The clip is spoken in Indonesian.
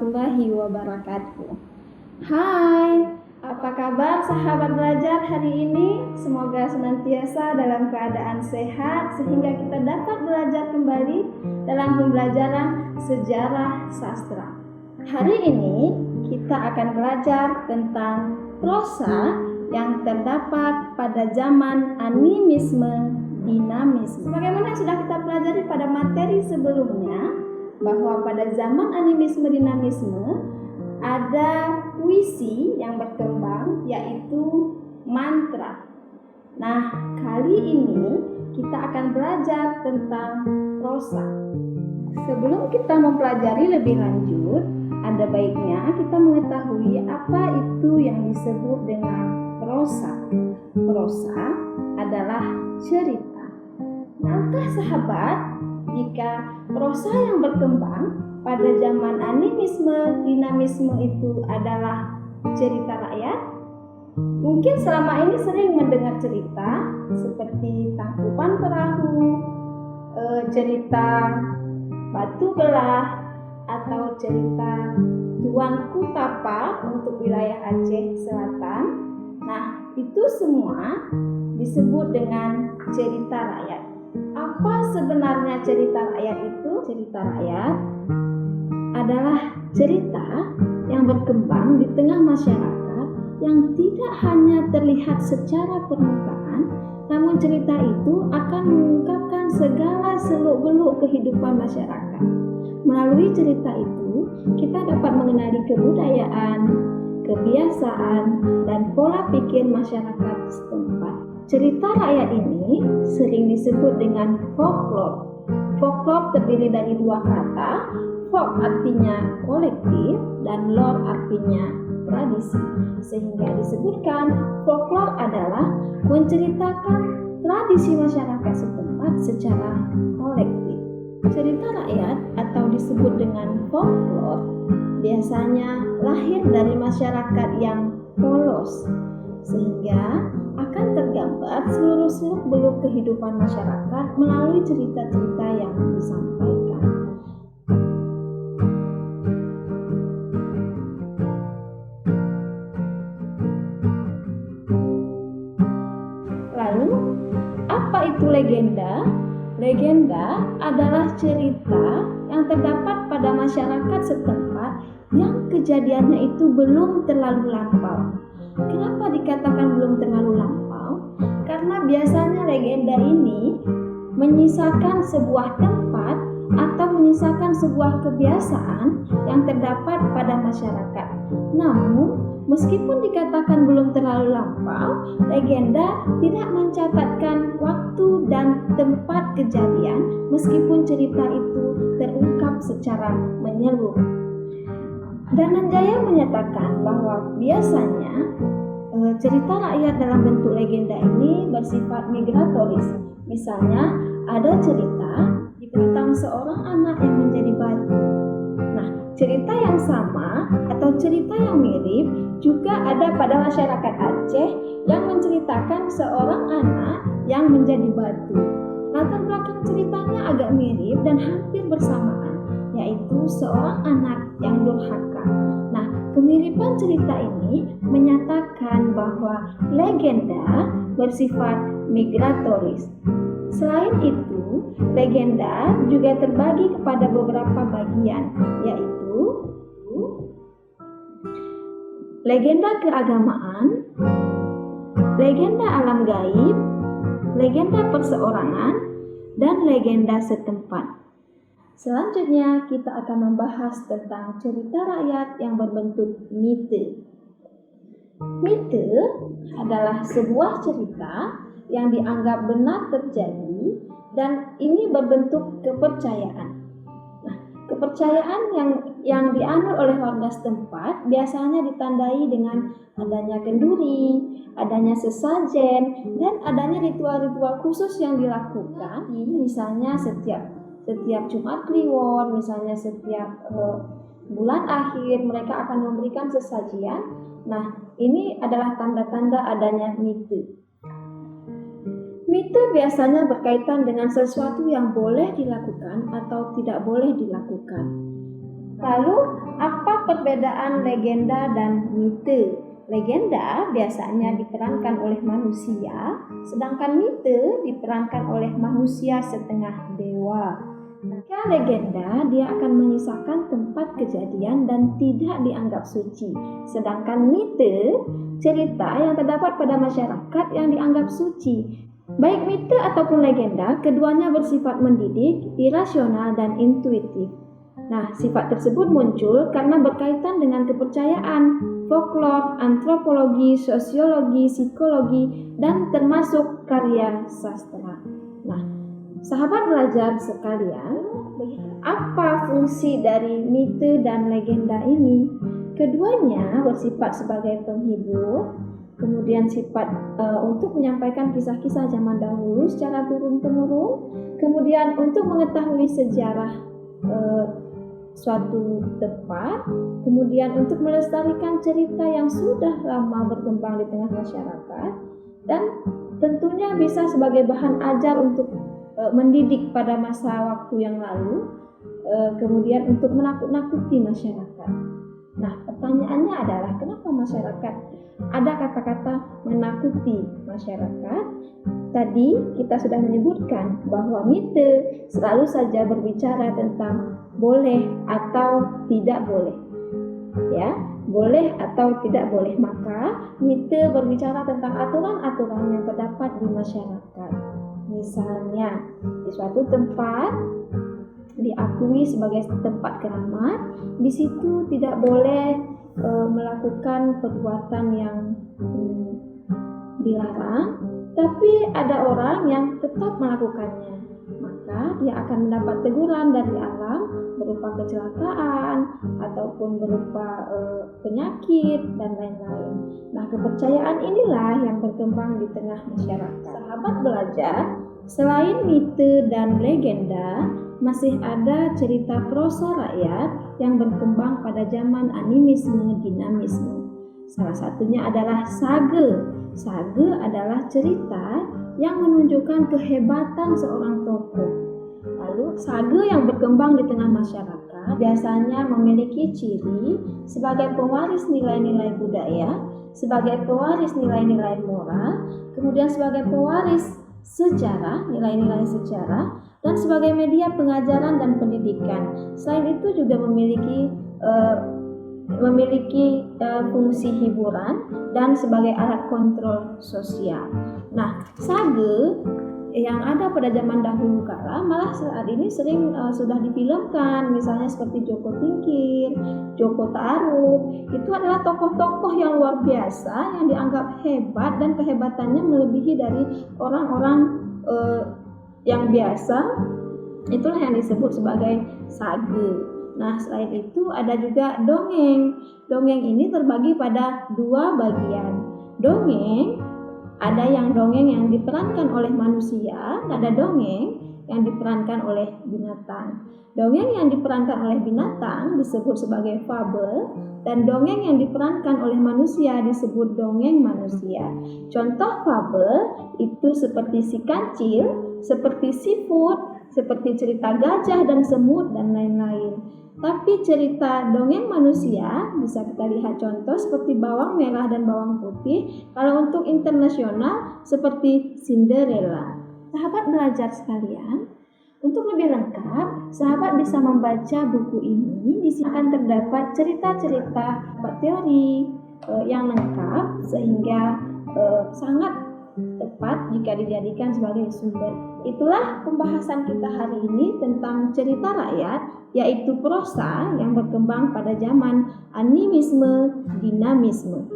warahmatullahi wabarakatuh. Hai, apa kabar sahabat belajar hari ini? Semoga senantiasa dalam keadaan sehat sehingga kita dapat belajar kembali dalam pembelajaran sejarah sastra. Hari ini kita akan belajar tentang prosa yang terdapat pada zaman animisme dinamisme. Sebagaimana yang sudah kita pelajari pada materi sebelumnya, bahwa pada zaman animisme dinamisme ada puisi yang berkembang, yaitu mantra. Nah, kali ini kita akan belajar tentang prosa. Sebelum kita mempelajari lebih lanjut, ada baiknya kita mengetahui apa itu yang disebut dengan prosa. Prosa adalah cerita. Tahukah sahabat, jika prosa yang berkembang pada zaman animisme dinamisme itu adalah cerita rakyat? Mungkin selama ini sering mendengar cerita seperti Tangkuban Perahu, cerita Batu Belah, atau cerita Tuanku Tapa untuk wilayah Aceh Selatan. Nah, itu semua disebut dengan cerita rakyat. Apa sebenarnya cerita rakyat itu? Cerita rakyat adalah cerita yang berkembang di tengah masyarakat yang tidak hanya terlihat secara permukaan, namun cerita itu akan mengungkapkan segala seluk-beluk kehidupan masyarakat. Melalui cerita itu, kita dapat mengenali kebudayaan, kebiasaan, dan pola pikir masyarakat setempat. Cerita rakyat ini sering disebut dengan folklore. Folklore terdiri dari dua kata, folk artinya kolektif dan lore artinya tradisi. Sehingga disebutkan folklore adalah menceritakan tradisi masyarakat setempat secara kolektif. Cerita rakyat atau disebut dengan folklore biasanya lahir dari masyarakat yang polos, sehingga akan tergambar seluruh seluk-beluk kehidupan masyarakat melalui cerita-cerita yang disampaikan. Lalu, apa itu legenda? Legenda adalah cerita yang terdapat pada masyarakat setempat yang kejadiannya itu belum terlalu lampau. Kenapa dikatakan belum terlalu lampau? Karena biasanya legenda ini menyisakan sebuah tempat atau menyisakan sebuah kebiasaan yang terdapat pada masyarakat. Namun, meskipun dikatakan belum terlalu lampau, legenda tidak mencatatkan waktu dan tempat kejadian meskipun cerita itu terungkap secara menyeluruh. Dananjaya menyatakan bahwa biasanya cerita rakyat dalam bentuk legenda ini bersifat migratoris. Misalnya, ada cerita tentang seorang anak yang menjadi batu. Nah, cerita yang sama atau cerita yang mirip juga ada pada masyarakat Aceh yang menceritakan seorang anak yang menjadi batu. Latar belakang ceritanya agak mirip dan hampir bersamaan, yaitu seorang anak yang durhaka. Nah, kemiripan cerita ini menyatakan bahwa legenda bersifat migratoris. Selain itu, legenda juga terbagi kepada beberapa bagian, yaitu legenda keagamaan, legenda alam gaib, legenda perseorangan, dan legenda setempat. Selanjutnya, kita akan membahas tentang cerita rakyat yang berbentuk mite. Mite adalah sebuah cerita yang dianggap benar terjadi dan ini berbentuk kepercayaan. Nah, kepercayaan yang dianut oleh warga setempat biasanya ditandai dengan adanya kenduri, adanya sesajen, dan adanya ritual-ritual khusus yang dilakukan. Misalnya setiap Jumat Kliwon, misalnya setiap bulan akhir mereka akan memberikan sesajian. Nah, ini adalah tanda-tanda adanya mite. Mite biasanya berkaitan dengan sesuatu yang boleh dilakukan atau tidak boleh dilakukan. Lalu, apa perbedaan legenda dan mite. Legenda biasanya diperankan oleh manusia, sedangkan mite diperankan oleh manusia setengah dewa. Jika legenda, dia akan mengisahkan tempat kejadian dan tidak dianggap suci. Sedangkan mite, cerita yang terdapat pada masyarakat yang dianggap suci. Baik mite ataupun legenda, keduanya bersifat mendidik, irasional, dan intuitif. Nah, sifat tersebut muncul karena berkaitan dengan kepercayaan, folklor, antropologi, sosiologi, psikologi, dan termasuk karya sastra. Nah, sahabat belajar sekalian, apa fungsi dari mite dan legenda ini? Keduanya bersifat sebagai penghibur, kemudian sifat untuk menyampaikan kisah-kisah zaman dahulu secara turun-temurun, kemudian untuk mengetahui sejarah suatu tempat, kemudian untuk melestarikan cerita yang sudah lama berkembang di tengah masyarakat, dan tentunya bisa sebagai bahan ajar untuk mendidik pada masa waktu yang lalu, kemudian untuk menakut-nakuti masyarakat. Nah, pertanyaannya adalah kenapa masyarakat ada kata-kata menakuti masyarakat? Tadi kita sudah menyebutkan bahwa mite selalu saja berbicara tentang boleh atau tidak boleh. Ya, boleh atau tidak boleh. Maka mite berbicara tentang aturan-aturan yang terdapat di masyarakat. Misalnya, di suatu tempat diakui sebagai tempat keramat, di situ tidak boleh melakukan perbuatan yang dilarang, tapi ada orang yang tetap melakukannya, maka dia akan mendapat teguran dari alam berupa kecelakaan ataupun berupa penyakit dan lain-lain. Nah, kepercayaan inilah yang berkembang di tengah masyarakat. Sahabat belajar, selain mite dan legenda, masih ada cerita prosa rakyat yang berkembang pada zaman animisme dinamisme. Salah satunya adalah sage. Sage adalah cerita yang menunjukkan kehebatan seorang tokoh. Lalu sage yang berkembang di tengah masyarakat biasanya memiliki ciri sebagai pewaris nilai-nilai budaya, sebagai pewaris nilai-nilai moral, kemudian sebagai pewaris sejarah, nilai-nilai sejarah, dan sebagai media pengajaran dan pendidikan. Selain itu juga memiliki fungsi hiburan dan sebagai alat kontrol sosial. Nah, sage yang ada pada zaman dahulu kala malah saat ini sering sudah difilmkan, misalnya seperti Joko Tingkir, Joko Tarub. Itu adalah tokoh-tokoh yang luar biasa yang dianggap hebat dan kehebatannya melebihi dari orang-orang yang biasa. Itulah yang disebut sebagai sage. Nah, selain itu ada juga dongeng. Dongeng ini terbagi pada dua bagian. Dongeng, ada yang dongeng yang diperankan oleh manusia, ada dongeng yang diperankan oleh binatang. Dongeng yang diperankan oleh binatang disebut sebagai fabel, dan dongeng yang diperankan oleh manusia disebut dongeng manusia. Contoh fabel itu seperti si kancil, seperti siput, seperti cerita gajah dan semut, dan lain-lain. Tapi cerita dongeng manusia bisa kita lihat contoh seperti bawang merah dan bawang putih. Kalau untuk internasional seperti Cinderella. Sahabat belajar sekalian, untuk lebih lengkap, sahabat bisa membaca buku ini. Di sini akan terdapat cerita-cerita teori yang lengkap sehingga sangat tepat jika dijadikan sebagai sumber. Itulah pembahasan kita hari ini tentang cerita rakyat, yaitu prosa yang berkembang pada zaman animisme dinamisme.